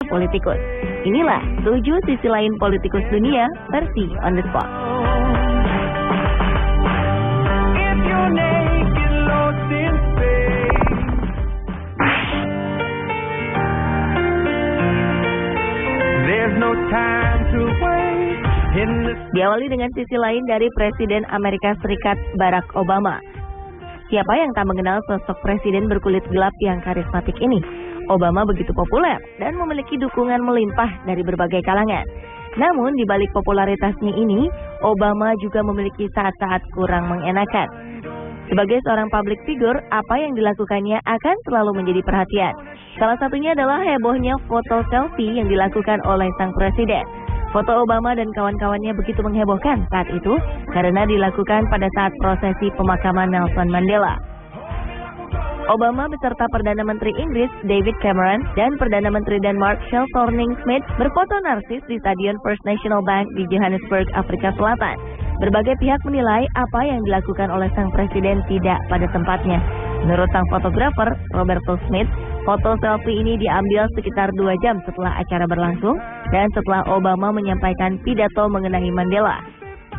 politikus. Inilah 7 sisi lain politikus dunia versi On The Spot. Diawali dengan sisi lain dari Presiden Amerika Serikat Barack Obama. Siapa yang tak mengenal sosok presiden berkulit gelap yang karismatik ini? Obama begitu populer dan memiliki dukungan melimpah dari berbagai kalangan. Namun di balik popularitasnya ini, Obama juga memiliki saat-saat kurang mengenakan. Sebagai seorang public figure, apa yang dilakukannya akan selalu menjadi perhatian. Salah satunya adalah hebohnya foto selfie yang dilakukan oleh sang presiden. Foto Obama dan kawan-kawannya begitu menghebohkan saat itu karena dilakukan pada saat prosesi pemakaman Nelson Mandela. Obama beserta Perdana Menteri Inggris David Cameron dan Perdana Menteri Denmark Kjell Thorning-Schmidt berfoto narsis di Stadion First National Bank di Johannesburg, Afrika Selatan. Berbagai pihak menilai apa yang dilakukan oleh sang presiden tidak pada tempatnya. Menurut sang fotografer Roberto Smith, foto selfie ini diambil sekitar 2 jam setelah acara berlangsung dan setelah Obama menyampaikan pidato mengenai Mandela.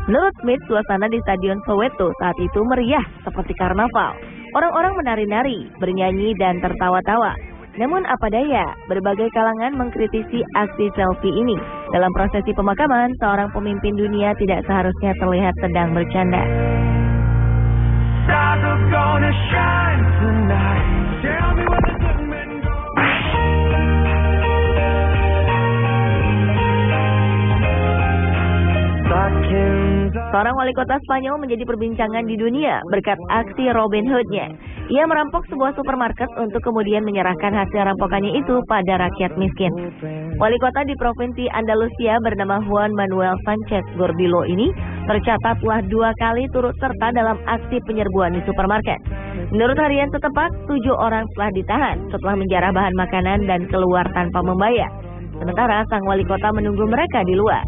Menurut Smith, suasana di Stadion Soweto saat itu meriah seperti karnaval. Orang-orang menari-nari, bernyanyi, dan tertawa-tawa. Namun apa daya, berbagai kalangan mengkritisi aksi selfie ini. Dalam prosesi pemakaman, seorang pemimpin dunia tidak seharusnya terlihat sedang bercanda. Seorang wali kota Spanyol menjadi perbincangan di dunia berkat aksi Robin Hood-nya. Ia merampok sebuah supermarket untuk kemudian menyerahkan hasil rampokannya itu pada rakyat miskin. Wali kota di provinsi Andalusia bernama Juan Manuel Sánchez Gordillo ini tercatat telah 2 kali turut serta dalam aksi penyerbuan di supermarket. Menurut harian setempat, 7 orang telah ditahan setelah menjarah bahan makanan dan keluar tanpa membayar. Sementara sang wali kota menunggu mereka di luar.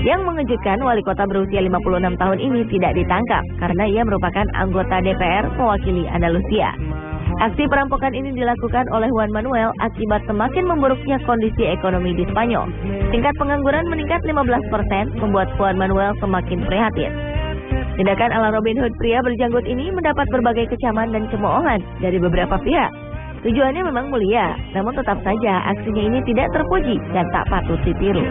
Yang mengejutkan, wali kota berusia 56 tahun ini tidak ditangkap karena ia merupakan anggota DPR mewakili Andalusia. Aksi perampokan ini dilakukan oleh Juan Manuel akibat semakin memburuknya kondisi ekonomi di Spanyol. Tingkat pengangguran meningkat 15%, membuat Juan Manuel semakin prihatin. Tindakan ala Robin Hood pria berjanggut ini mendapat berbagai kecaman dan cemoohan dari beberapa pihak. Tujuannya memang mulia, namun tetap saja aksinya ini tidak terpuji dan tak patut ditiru.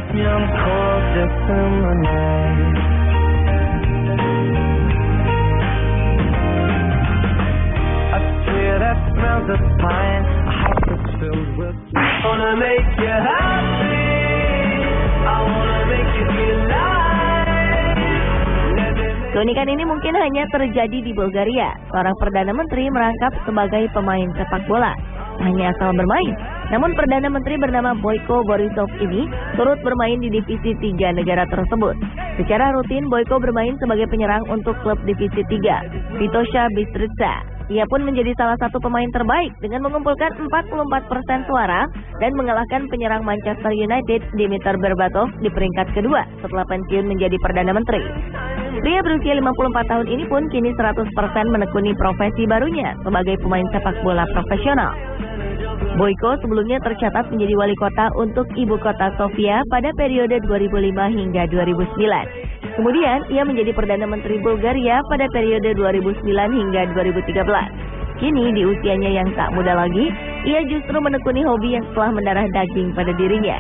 Keunikan ini mungkin hanya terjadi di Bulgaria. Seorang Perdana Menteri merangkap sebagai pemain sepak bola. Hanya asal bermain. Namun Perdana Menteri bernama Boyko Borisov ini turut bermain di divisi 3 negara tersebut. Secara rutin, Boyko bermain sebagai penyerang untuk klub divisi 3, Vitosha Bistrica. Ia pun menjadi salah satu pemain terbaik dengan mengumpulkan 44% suara dan mengalahkan penyerang Manchester United Dimitar Berbatov di peringkat kedua setelah pensiun menjadi Perdana Menteri. Pria berusia 54 tahun ini pun kini 100% menekuni profesi barunya sebagai pemain sepak bola profesional. Boyko sebelumnya tercatat menjadi wali kota untuk ibu kota Sofia pada periode 2005 hingga 2009. Kemudian ia menjadi Perdana Menteri Bulgaria pada periode 2009 hingga 2013. Kini di usianya yang tak muda lagi, ia justru menekuni hobi yang telah mendarah daging pada dirinya.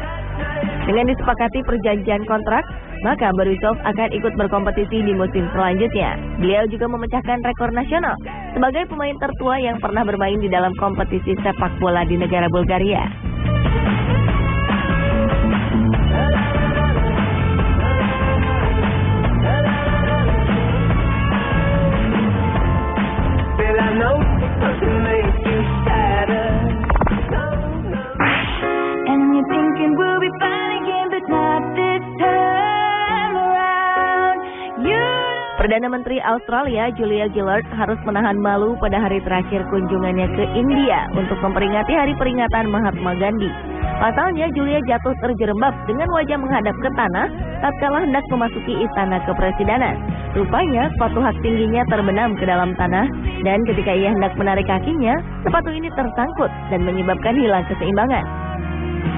Dengan disepakati perjanjian kontrak, maka Borisov akan ikut berkompetisi di musim selanjutnya. Beliau juga memecahkan rekor nasional sebagai pemain tertua yang pernah bermain di dalam kompetisi sepak bola di negara Bulgaria. Perdana Menteri Australia Julia Gillard harus menahan malu pada hari terakhir kunjungannya ke India untuk memperingati hari peringatan Mahatma Gandhi. Pasalnya Julia jatuh terjerembab dengan wajah menghadap ke tanah tatkala hendak memasuki istana kepresidenan. Rupanya sepatu hak tingginya terbenam ke dalam tanah dan ketika ia hendak menarik kakinya, sepatu ini tersangkut dan menyebabkan hilang keseimbangan.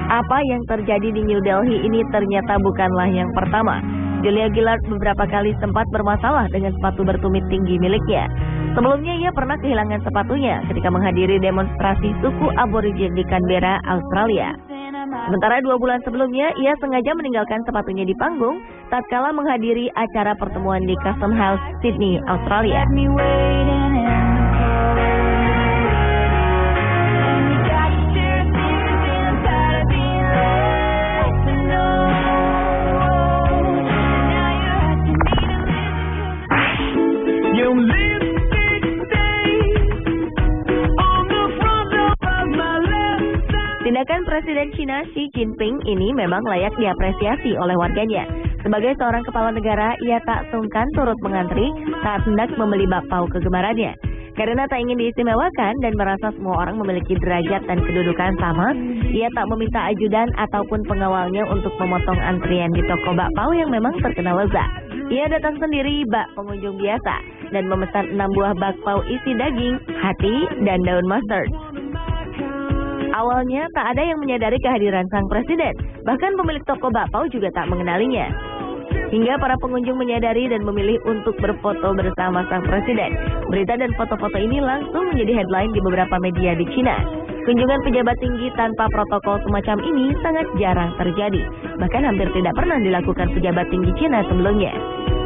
Apa yang terjadi di New Delhi ini ternyata bukanlah yang pertama. Julia Gillard beberapa kali sempat bermasalah dengan sepatu bertumit tinggi miliknya. Sebelumnya ia pernah kehilangan sepatunya ketika menghadiri demonstrasi suku Aborigin di Canberra, Australia. Sementara 2 bulan sebelumnya, ia sengaja meninggalkan sepatunya di panggung tatkala menghadiri acara pertemuan di Custom House, Sydney, Australia. Tindakan Presiden China Xi Jinping ini memang layak diapresiasi oleh warganya. Sebagai seorang kepala negara, ia tak sungkan turut mengantri saat hendak membeli bakpao kegemarannya. Karena tak ingin diistimewakan dan merasa semua orang memiliki derajat dan kedudukan sama, ia tak meminta ajudan ataupun pengawalnya untuk memotong antrian di toko bakpao yang memang terkenal lezat. Ia datang sendiri bak pengunjung biasa dan memesan 6 buah bakpao isi daging, hati, dan daun mustard. Awalnya tak ada yang menyadari kehadiran sang presiden, bahkan pemilik toko bakpao juga tak mengenalinya. Hingga para pengunjung menyadari dan memilih untuk berfoto bersama sang presiden. Berita dan foto-foto ini langsung menjadi headline di beberapa media di China. Kunjungan pejabat tinggi tanpa protokol semacam ini sangat jarang terjadi, bahkan hampir tidak pernah dilakukan pejabat tinggi China sebelumnya.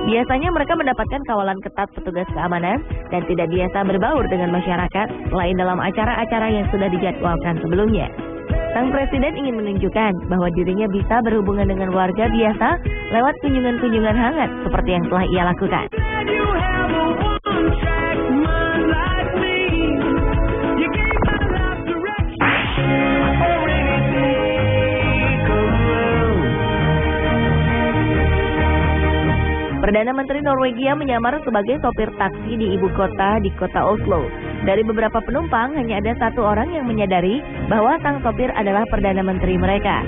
Biasanya mereka mendapatkan kawalan ketat petugas keamanan dan tidak biasa berbaur dengan masyarakat selain dalam acara-acara yang sudah dijadwalkan sebelumnya. Sang presiden ingin menunjukkan bahwa dirinya bisa berhubungan dengan warga biasa lewat kunjungan-kunjungan hangat seperti yang telah ia lakukan. Perdana Menteri Norwegia menyamar sebagai sopir taksi di ibu kota di kota Oslo. Dari beberapa penumpang, hanya ada 1 orang yang menyadari bahwa sang sopir adalah Perdana Menteri mereka.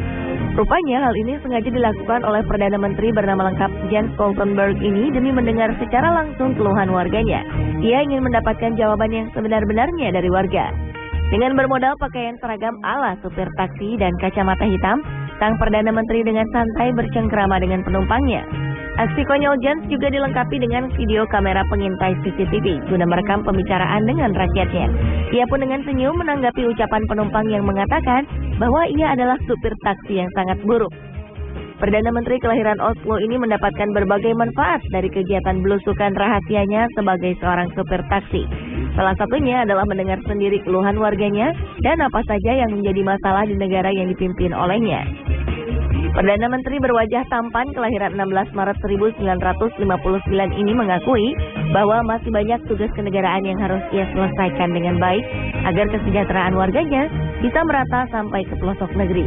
Rupanya hal ini sengaja dilakukan oleh Perdana Menteri bernama lengkap Jens Stoltenberg ini demi mendengar secara langsung keluhan warganya. Ia ingin mendapatkan jawaban yang sebenar-benarnya dari warga. Dengan bermodal pakaian seragam ala supir taksi dan kacamata hitam, sang Perdana Menteri dengan santai bercengkrama dengan penumpangnya. Aksi konyol Jens juga dilengkapi dengan video kamera pengintai CCTV guna merekam pembicaraan dengan rakyatnya. Ia pun dengan senyum menanggapi ucapan penumpang yang mengatakan bahwa ia adalah supir taksi yang sangat buruk. Perdana Menteri kelahiran Oslo ini mendapatkan berbagai manfaat dari kegiatan belusukan rahasianya sebagai seorang supir taksi. Salah satunya adalah mendengar sendiri keluhan warganya dan apa saja yang menjadi masalah di negara yang dipimpin olehnya. Perdana Menteri berwajah tampan kelahiran 16 Maret 1959 ini mengakui bahwa masih banyak tugas kenegaraan yang harus ia selesaikan dengan baik agar kesejahteraan warganya bisa merata sampai ke pelosok negeri.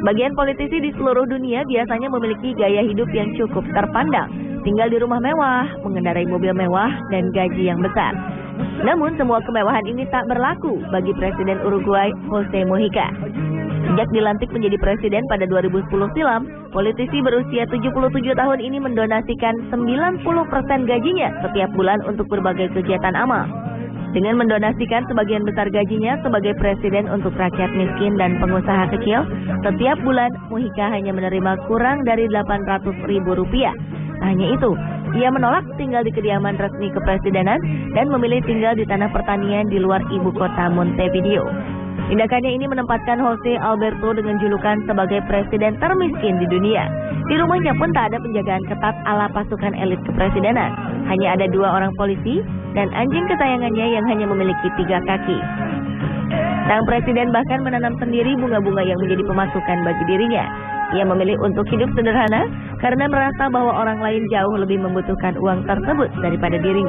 Bagian politisi di seluruh dunia biasanya memiliki gaya hidup yang cukup terpandang, tinggal di rumah mewah, mengendarai mobil mewah, dan gaji yang besar. Namun semua kemewahan ini tak berlaku bagi Presiden Uruguay Jose Mujica. Sejak dilantik menjadi presiden pada 2010 silam, politisi berusia 77 tahun ini mendonasikan 90% gajinya setiap bulan untuk berbagai kegiatan amal. Dengan mendonasikan sebagian besar gajinya sebagai presiden untuk rakyat miskin dan pengusaha kecil, setiap bulan Mujica hanya menerima kurang dari Rp800.000. Hanya itu, ia menolak tinggal di kediaman resmi kepresidenan dan memilih tinggal di tanah pertanian di luar ibu kota Montevideo. Tindakannya ini menempatkan Jose Alberto dengan julukan sebagai presiden termiskin di dunia. Di rumahnya pun tak ada penjagaan ketat ala pasukan elit kepresidenan. Hanya ada 2 orang polisi dan anjing kesayangannya yang hanya memiliki 3 kaki. Sang presiden bahkan menanam sendiri bunga-bunga yang menjadi pemasukan bagi dirinya. Ia memilih untuk hidup sederhana karena merasa bahwa orang lain jauh lebih membutuhkan uang tersebut daripada dirinya.